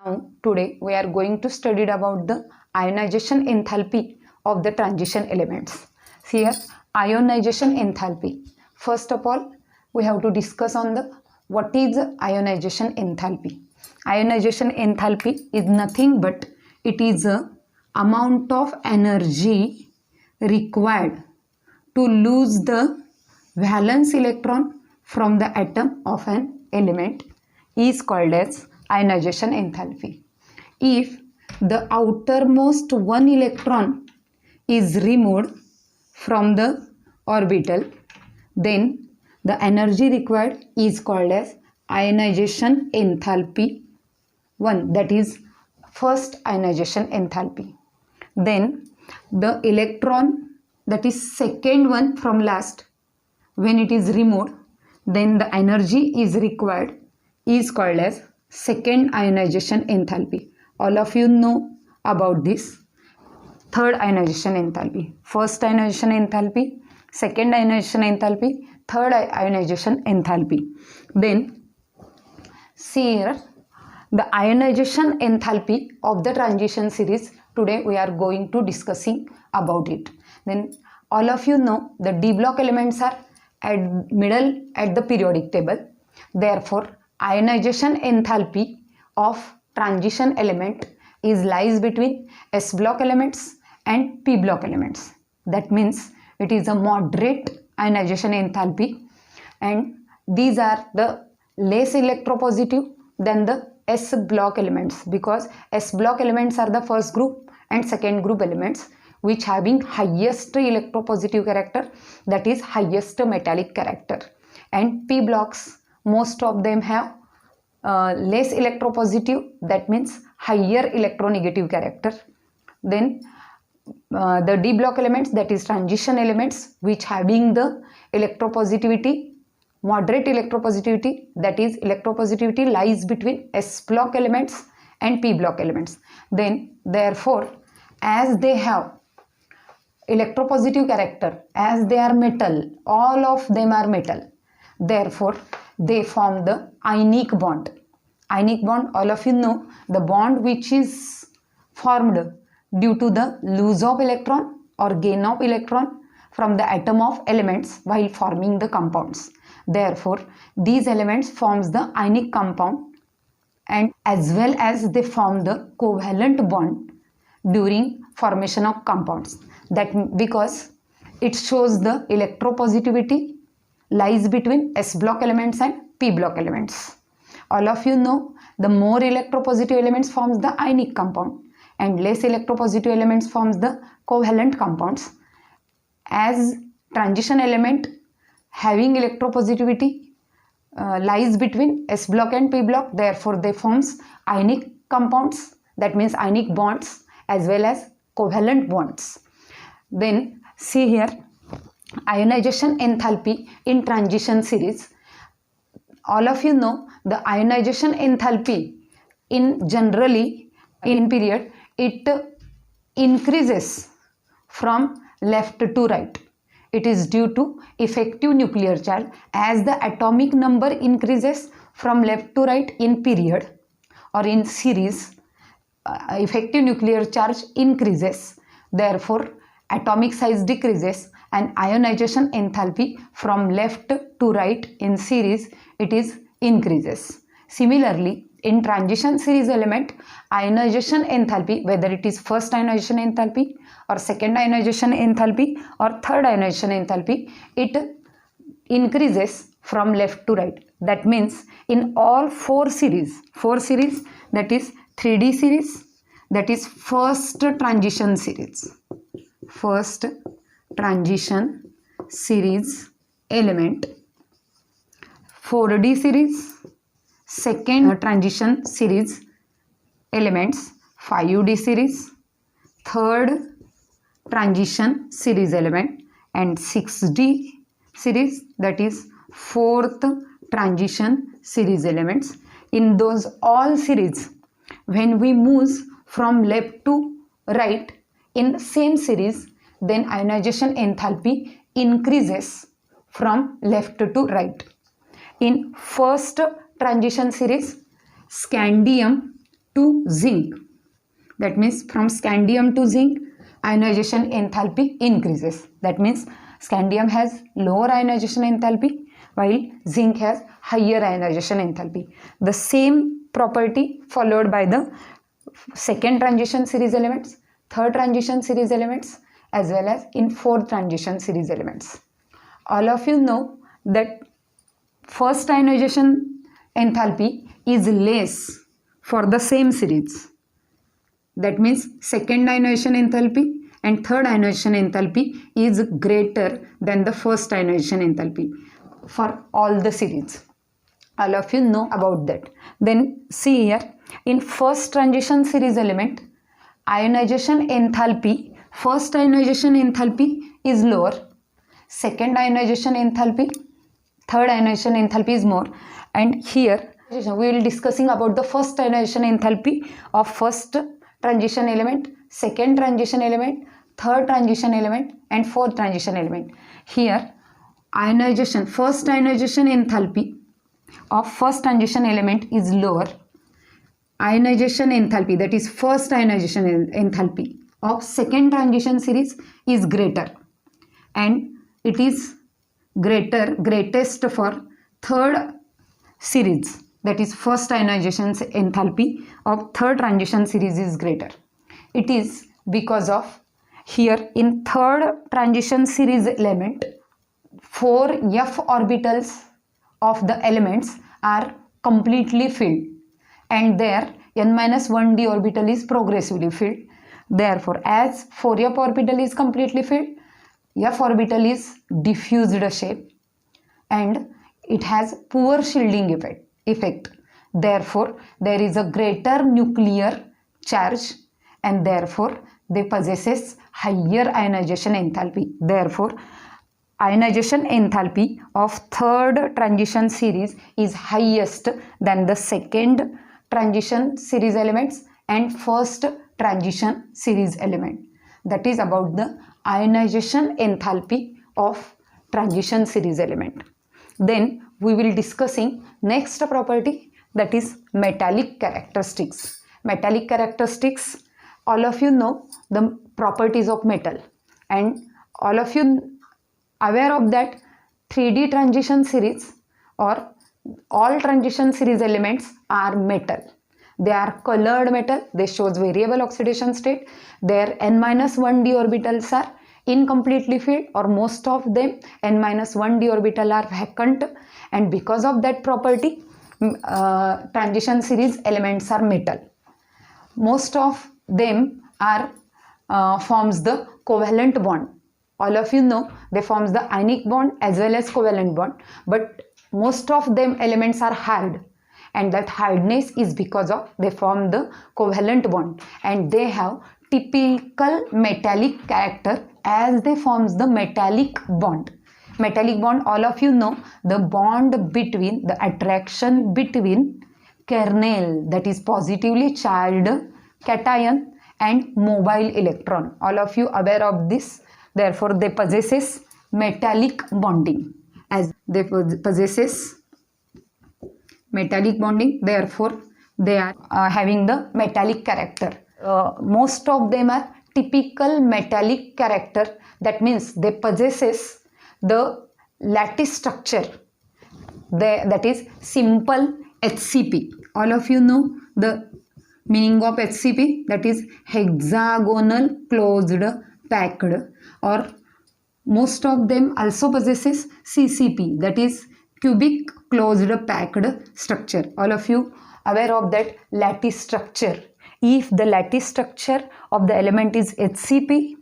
Now, today we are going to study about the ionization enthalpy of the transition elements. Here, ionization enthalpy. First of all, we have to discuss on the what is ionization enthalpy. Ionization enthalpy is nothing but it is a amount of energy required to lose the valence electron from the atom of an element is called as ionization enthalpy. If the outermost one electron is removed from the orbital, then the energy required is called as ionization enthalpy 1, that is first ionization enthalpy. Then the electron, that is second one from last, when it is removed, then the energy is required is called as second ionization enthalpy. All of you know about this. Third ionization enthalpy, first ionization enthalpy, second ionization enthalpy, third ionization enthalpy. Then see here the ionization enthalpy of the transition series. Today we are going to discussing about it. Then all of you know the d block elements are at middle at the periodic table. Therefore ionization enthalpy of transition element is lies between s block elements and p block elements. That means it is a moderate ionization enthalpy, and these are the less electropositive than the s block elements, because s block elements are the first group and second group elements which having highest electropositive character, that is highest metallic character, and p blocks most of them have less electropositive, that means higher electronegative character. Then the d block elements, that is transition elements, which having the electropositivity, moderate electropositivity, that is electropositivity lies between s block elements and p block elements. Then therefore as they have electropositive character, as they are metal, all of them are metal, therefore they form the ionic bond. Ionic bond, all of you know, the bond which is formed due to the loss of electron or gain of electron from the atom of elements while forming the compounds. Therefore these elements forms the ionic compound, and as well as they form the covalent bond during formation of compounds. That because it shows the electropositivity lies between s block elements and p block elements. All of you know the more electropositive elements forms the ionic compound and less electropositive elements forms the covalent compounds. As transition element having electropositivity lies between s block and p block, therefore they forms ionic compounds, that means ionic bonds as well as covalent bonds. Then see here ionization enthalpy in transition series. All of you know the ionization enthalpy in generally in period it increases from left to right. It is due to effective nuclear charge. As the atomic number increases from left to right in period or in series, effective nuclear charge increases, therefore atomic size decreases, and ionization enthalpy from left to right in series it is increases. Similarly in transition series element, ionization enthalpy, whether it is first ionization enthalpy or second ionization enthalpy or third ionization enthalpy, it increases from left to right. That means in all four series, that is 3D series, that is first transition series, first transition series element, 4D series, second transition series elements, 5D series, third transition series element, and 6D series, that is fourth transition series elements. In those all series, when we move from left to right in same series, then ionization enthalpy increases from left to right. In first transition series, scandium to zinc. That means from scandium to zinc, ionization enthalpy increases. That means scandium has lower ionization enthalpy while zinc has higher ionization enthalpy. The same property followed by the second transition series elements, third transition series elements, as well as in fourth transition series elements. All of you know that first ionization enthalpy is less for the same series. That means second ionization enthalpy and third ionization enthalpy is greater than the first ionization enthalpy for all the series. All of you know about that. Then see here, in first transition series element, ionization enthalpy, first ionization enthalpy is lower, second ionization enthalpy, third ionization enthalpy is more. And here we will be discussing about the first ionization enthalpy of first transition element, second transition element, third transition element and fourth transition element. Here ionization, first ionization enthalpy of first transition element is lower. Ionization enthalpy, that is first ionization enthalpy of second transition series is greater, and it is greatest for third series, that is first ionization enthalpy of third transition series is greater. It is because of here in third transition series element, 4 f orbitals of the elements are completely filled and their n-1d orbital is progressively filled. Therefore, as 4 f orbital is completely filled, f orbital is diffused shape and it has poor shielding effect. Therefore, there is a greater nuclear charge and therefore they possesses higher ionization enthalpy. Therefore, ionization enthalpy of third transition series is highest than the second transition series elements and first transition series element. That is about the ionization enthalpy of transition series element. Then we will discussing next property, that is metallic characteristics. Metallic characteristics, all of you know the properties of metal and all of you aware of that 3D transition series or all transition series elements are metal. They are colored metal, they shows variable oxidation state, their n-1d orbitals are incompletely filled or most of them n-1d orbital are vacant, and because of that property transition series elements are metal. Most of them are forms the covalent bond. All of you know they forms the ionic bond as well as covalent bond, but most of them elements are hard, and that hardness is because of they form the covalent bond and they have typical metallic character as they forms the metallic bond. Metallic bond, all of you know the bond between the attraction between kernel, that is positively charged cation and mobile electron. All of you aware of this. Therefore, they possesses metallic bonding. As they possesses metallic bonding, therefore they are having the metallic character. Most of them are typical metallic character. That means they possesses the lattice structure, that is simple HCP. All of you know the meaning of HCP, that is hexagonal closed packed, or most of them also possesses CCP, that is cubic closed packed structure. All of you aware of that lattice structure. If the lattice structure of the element is HCP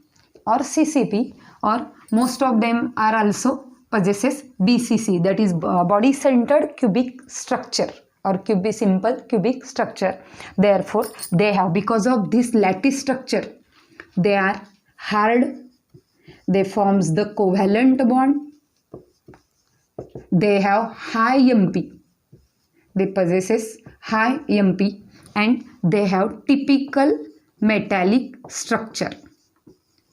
or CCP, or most of them are also possesses BCC, that is body centered cubic structure or simple cubic structure. Therefore, they have, because of this lattice structure, they are hard, they forms the covalent bond, they have high MP, they possesses high MP, and they have typical metallic structure.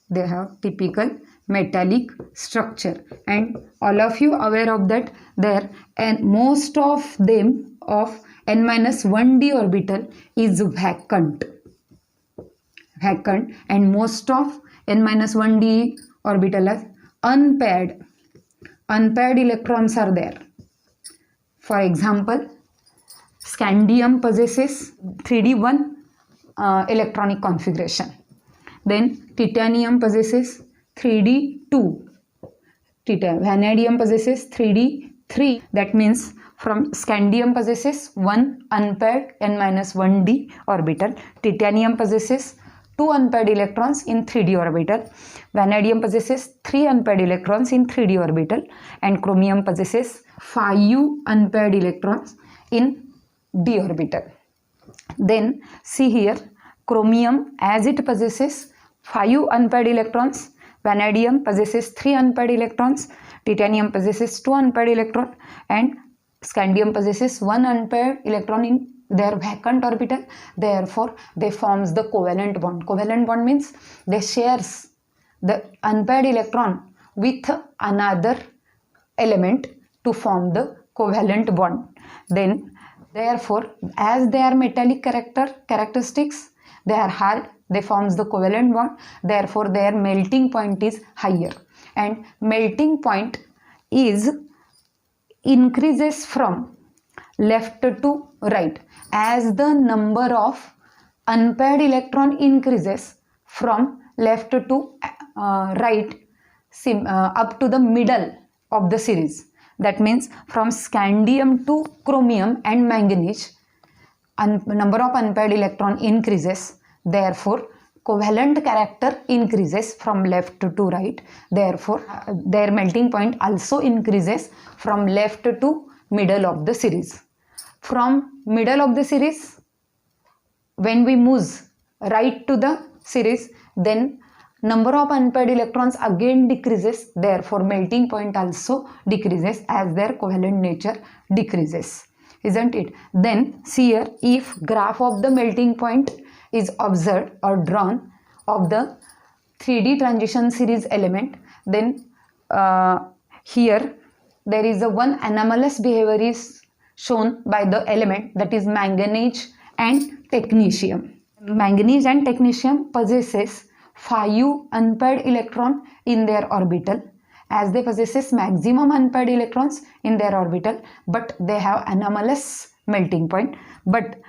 They have typical metallic structure, and all of you aware of that there, and most of them of n-1d orbital is vacant, and most of n-1d orbital are unpaired electrons are there. For example, scandium possesses 3d1 electronic configuration. Then titanium possesses 3d2. Vanadium possesses 3d3. That means from scandium possesses 1 unpaired n-1d orbital. Titanium possesses 2 unpaired electrons in 3d orbital. Vanadium possesses 3 unpaired electrons in 3d orbital, and chromium possesses 5 unpaired electrons in d orbital. Then see here, chromium, as it possesses 5 unpaired electrons, vanadium possesses 3 unpaired electrons, titanium possesses 2 unpaired electrons, and scandium possesses 1 unpaired electron in their vacant orbital. Therefore they forms the covalent bond. Covalent bond means they shares the unpaired electron with another element to form the covalent bond. Then therefore, as they are metallic characteristics, they are hard, they forms the covalent bond. Therefore their melting point is higher, and melting point is increases from left to right as the number of unpaired electron increases from left to right up to the middle of the series. That means from scandium to chromium and manganese, number of unpaired electron increases. Therefore covalent character increases from left to right. Therefore their melting point also increases from left to middle of the series. From middle of the series, when we move right to the series, then number of unpaired electrons again decreases. Therefore melting point also decreases as their covalent nature decreases, isn't it? Then see here, if graph of the melting point is observed or drawn of the 3D transition series element, then here there is a one anomalous behavior is shown by the element, that is manganese and technetium. Manganese and technetium possesses 5 unpaired electron in their orbital, as they possesses maximum unpaired electrons in their orbital, but they have anomalous melting point. But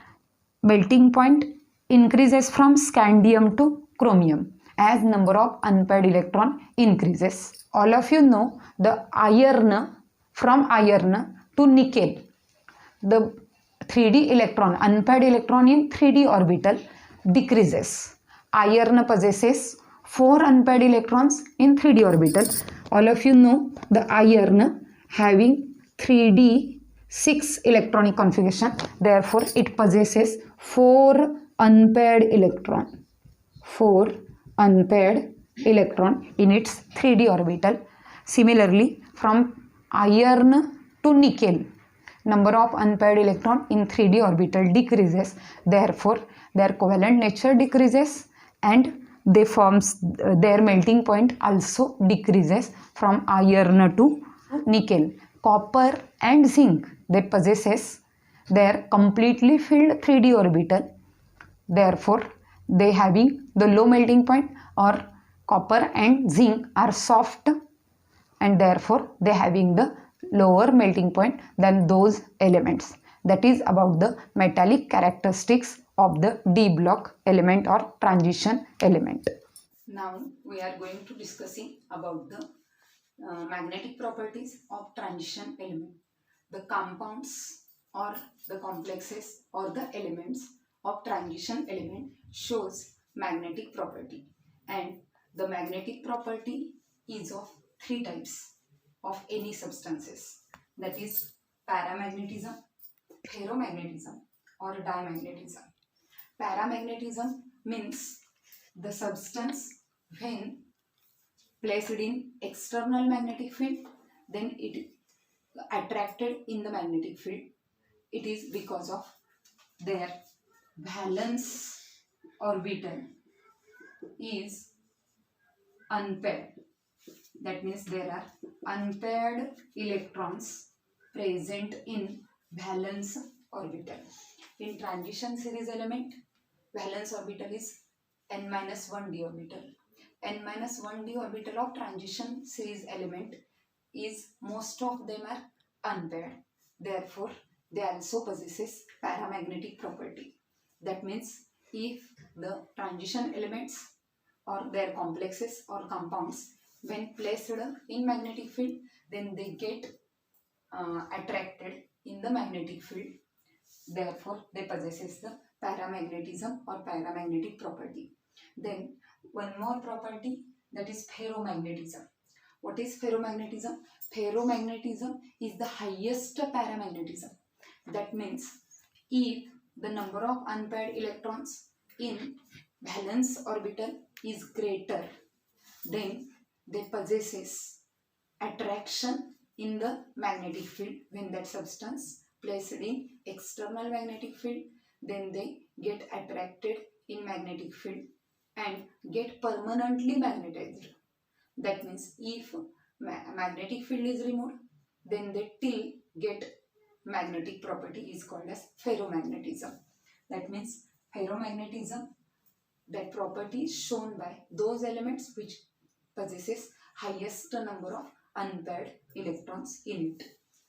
melting point increases from scandium to chromium as number of unpaired electron increases. All of you know the iron, from iron to nickel, the 3d electron, unpaired electron in 3d orbital decreases. Iron possesses 4 unpaired electrons in 3d orbital. All of you know the iron having 3d 6 electronic configuration. Therefore it possesses 4 unpaired electron. 4 unpaired electron in its 3d orbital. Similarly, from iron to nickel, number of unpaired electron in 3d orbital decreases. Therefore their covalent nature decreases, and they forms their melting point also decreases from iron to nickel. Copper and zinc, they possesses their completely filled 3d orbital. Therefore they having the low melting point, or copper and zinc are soft, and therefore they having the lower melting point than those elements. That is about the metallic characteristics of the D block element or transition element. Now we are going to discussing about the magnetic properties of transition element. The compounds or the complexes or the elements of transition element shows magnetic property, and the magnetic property is of 3 types of any substances, that is paramagnetism, ferromagnetism or dimagnetism. Paramagnetism means the substance when placed in external magnetic field, then it attracted in the magnetic field. It is because of their valence orbital is unpaired. That means there are unpaired electrons present in valence orbital. In transition series element, valence orbital is n-1d orbital. n-1d orbital of transition series element is most of them are unpaired. Therefore, they also possesses paramagnetic property. That means if the transition elements or their complexes or compounds when placed in magnetic field, then they get attracted in the magnetic field. Therefore, they possesses the paramagnetism or paramagnetic property. Then one more property, that is ferromagnetism. What is ferromagnetism? Ferromagnetism is the highest paramagnetism. That means if the number of unpaired electrons in valence orbital is greater, then they possesses attraction in the magnetic field. When that substance placed in external magnetic field, then they get attracted in magnetic field and get permanently magnetized. That means if magnetic field is removed, then they still get magnetic property is called as ferromagnetism. That means ferromagnetism, that property is shown by those elements which possesses highest number of unpaired electrons in it.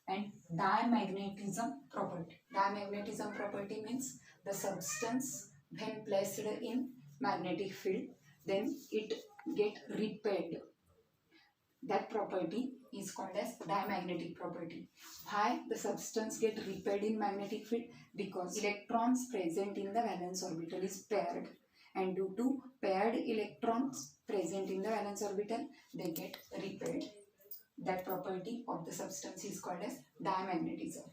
And diamagnetism property means the substance when placed in magnetic field, then it get repelled. That property is called as diamagnetic property. Why the substance get repelled in magnetic field? Because electrons present in the valence orbital is paired, and due to paired electrons present in the valence orbital, they get repelled. That property of the substance is called as diamagnetism.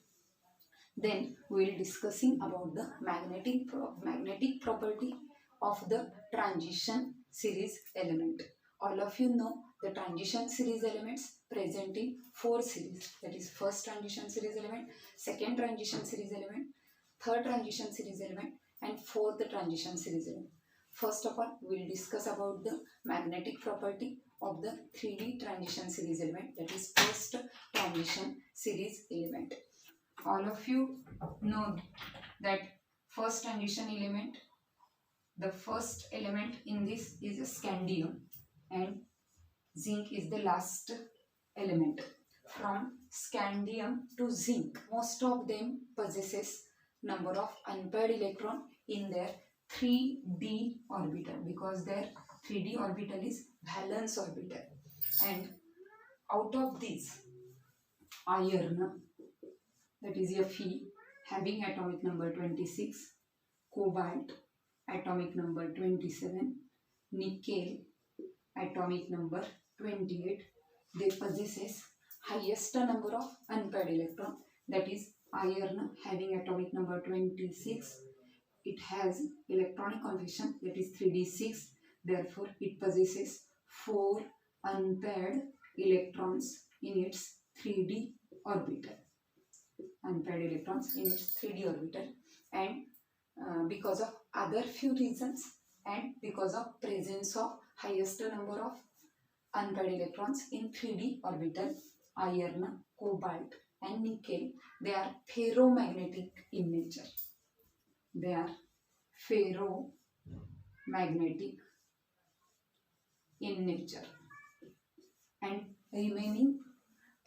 Then we will discussing about the magnetic property of the transition series element. All of you know the transition series elements present in 4 series. That is first transition series element, second transition series element, third transition series element, and fourth transition series element. First of all, we will discuss about the magnetic property of the 3D transition series element, that is first transition series element. All of you know that first transition element, the first element in this is scandium, and zinc is the last element. From scandium to zinc, most of them possesses number of unpaired electron in their 3D orbital, because their 3D orbital is valence orbital. And out of these, iron, that is Fe, having atomic number 26, cobalt atomic number 27, nickel atomic number 28, they possesses highest number of unpaired electron, that is iron having atomic number 26. It has electronic configuration, that is 3d6. Therefore, it possesses 4 unpaired electrons in its 3D orbital. Unpaired electrons in its 3D orbital. And because of other few reasons, and because of presence of highest number of unpaired electrons in 3D orbital, iron, cobalt and nickel, they are ferromagnetic in nature. They are ferromagnetic in nature. And remaining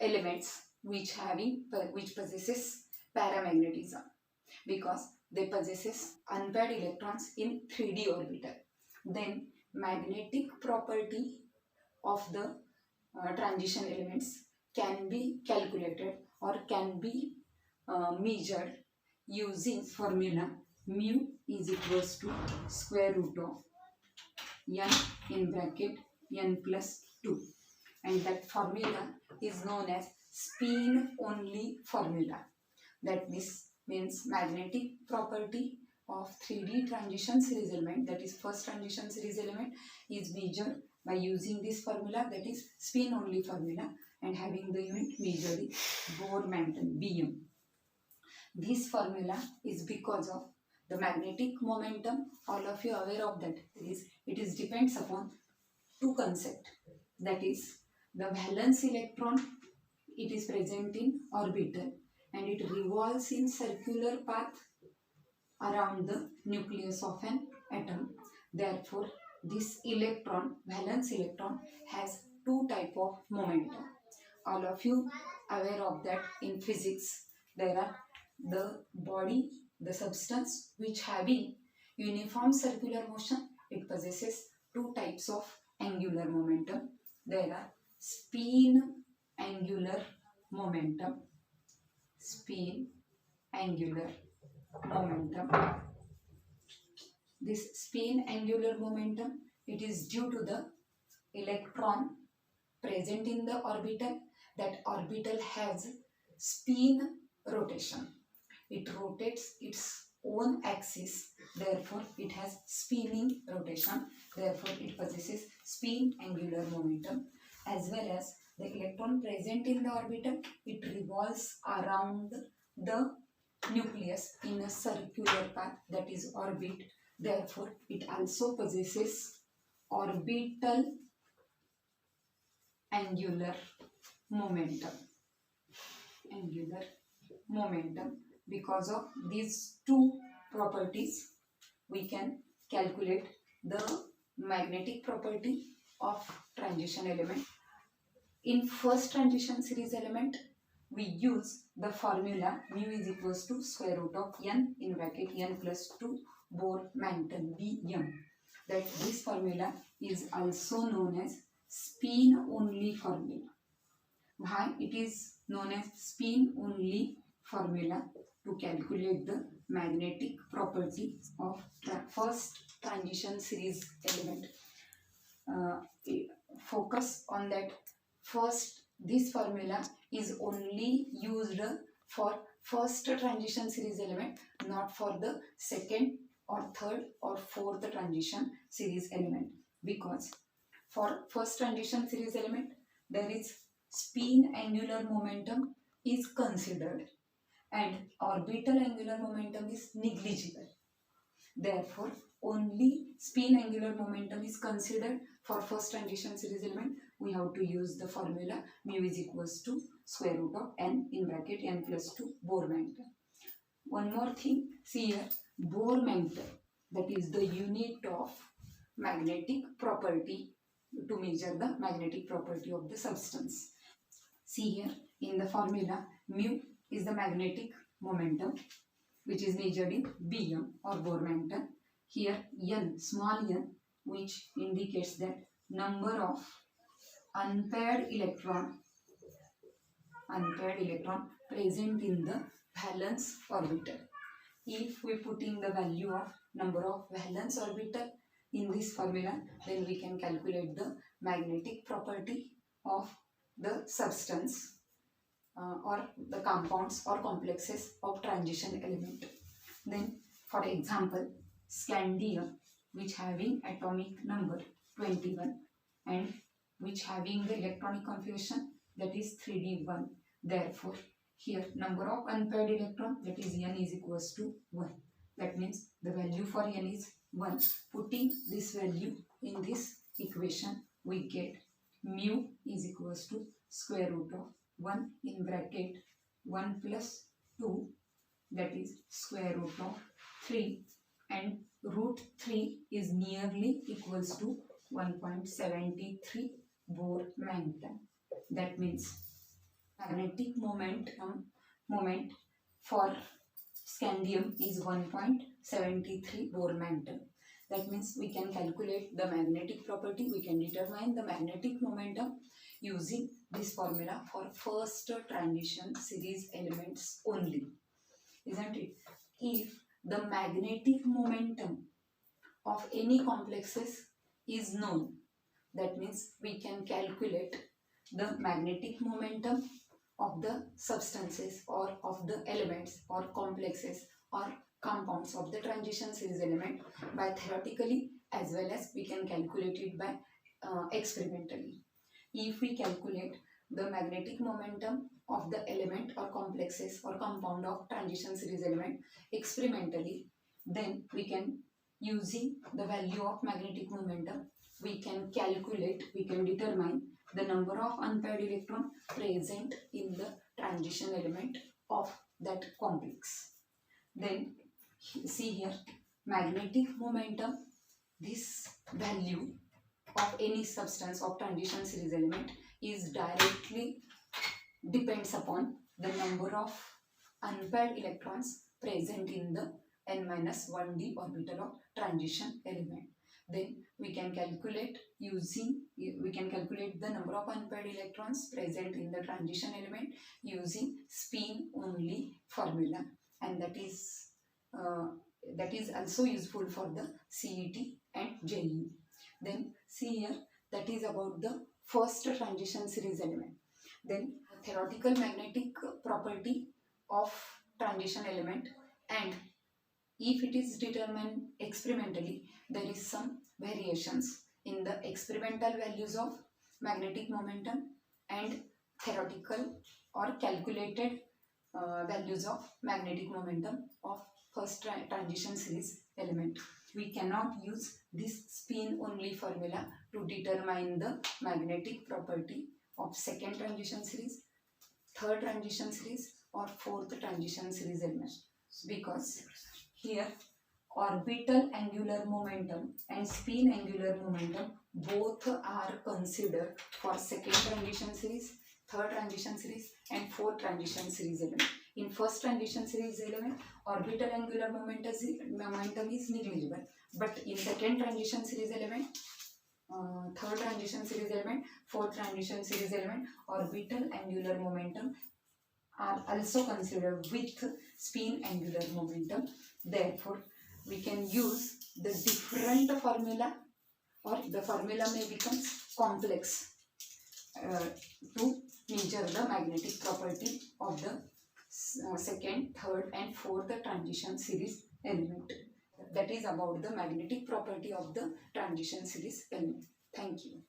elements which possesses paramagnetism, because they possesses unpaired electrons in 3D orbital. Then magnetic property of the transition elements can be calculated or can be measured using formula mu is equals to square root of n in bracket n plus 2, and that formula is known as spin only formula. That means magnetic property of 3D transition series element, that is first transition series element, is measured by using this formula, that is spin only formula, and having the unit measured is Bohr-Manton, Bm. This formula is because of the magnetic momentum. All of you are aware of that. It is depends upon 2 concepts, that is the valence electron, it is present in orbital, and it revolves in circular path around the nucleus of an atom. Therefore, this electron, valence electron, has two type of momentum. All of you aware of that in physics. There are the body, the substance which having uniform circular motion, it possesses two types of angular momentum. There are spin angular momentum, spin angular momentum. This spin angular momentum, it is due to the electron present in the orbital. That orbital has spin rotation. It rotates its own axis, therefore it has spinning rotation, therefore it possesses spin angular momentum. As well as the electron present in the orbital, it revolves around the nucleus in a circular path, that is orbit, therefore it also possesses orbital angular momentum. Angular momentum. Because of these two properties, we can calculate the magnetic property of transition element. In first transition series element, we use the formula mu is equals to square root of n in bracket n plus 2 Bohr-Manton Bm. That this formula is also known as spin only formula. Why it is known as spin only formula? To calculate the magnetic property of first transition series element. Focus on that. First, this formula is only used for first transition series element, not for the second or third or fourth transition series element, because for first transition series element there is spin angular momentum is considered and orbital angular momentum is negligible. Therefore, only spin angular momentum is considered for first transition series element. We have to use the formula mu is equals to square root of n in bracket n plus 2 Bohr-Manton. One more thing, see here, Bohr-Manton, that is the unit of magnetic property to measure the magnetic property of the substance. See here in the formula, mu is the magnetic momentum which is measured in Bm or Bohr-Manton. Here n, small n, which indicates that number of unpaired electron present in the valence orbital. If we put in the value of number of valence orbital in this formula, then we can calculate the magnetic property of the substance or the compounds or complexes of transition element. Then, for example, scandium, which having atomic number 21 and which having the electronic configuration that is 3d1. Therefore, here number of unpaired electron, that is n is equals to 1. That means the value for n is 1. Putting this value in this equation, we get mu is equals to square root of 1 in bracket 1 plus 2, that is square root of 3, and root 3 is nearly equals to 1.73 Bohr-Manton. That means magnetic moment for scandium is 1.73 Bohr-Manton. That means we can calculate the magnetic property, we can determine the magnetic momentum using this formula for first transition series elements only, isn't it? If the magnetic momentum of any complexes is known, that means we can calculate the magnetic momentum of the substances or of the elements or complexes or compounds of the transition series element by theoretically, as well as we can calculate it by experimentally. If we calculate the magnetic momentum of the element or complexes or compound of transition series element experimentally, then we can, using the value of magnetic momentum, we can calculate, we can determine the number of unpaired electron present in the transition element of that complex. Then see here, magnetic momentum, this value of any substance of transition series element is directly depends upon the number of unpaired electrons present in the n-1d orbital of transition element. Then we can calculate the number of unpaired electrons present in the transition element using spin only formula, and that is also useful for the CET and JEE. Then see here, that is about the first transition series element. Then theoretical magnetic property of transition element, and if it is determined experimentally, there is some variations in the experimental values of magnetic momentum and theoretical or calculated values of magnetic momentum of first transition series element. We cannot use this spin only formula to determine the magnetic property of second transition series, third transition series, or fourth transition series element, because here orbital angular momentum and spin angular momentum both are considered for second transition series, third transition series, and fourth transition series element. In first transition series element, orbital angular momentum is negligible, but in second transition series element, third transition series element, fourth transition series element, orbital angular momentum are also considered with spin angular momentum. Therefore, we can use the different formula, or the formula may become complex to measure the magnetic property of the second, third, and fourth transition series element. That is about the magnetic property of the transition series element. Thank you.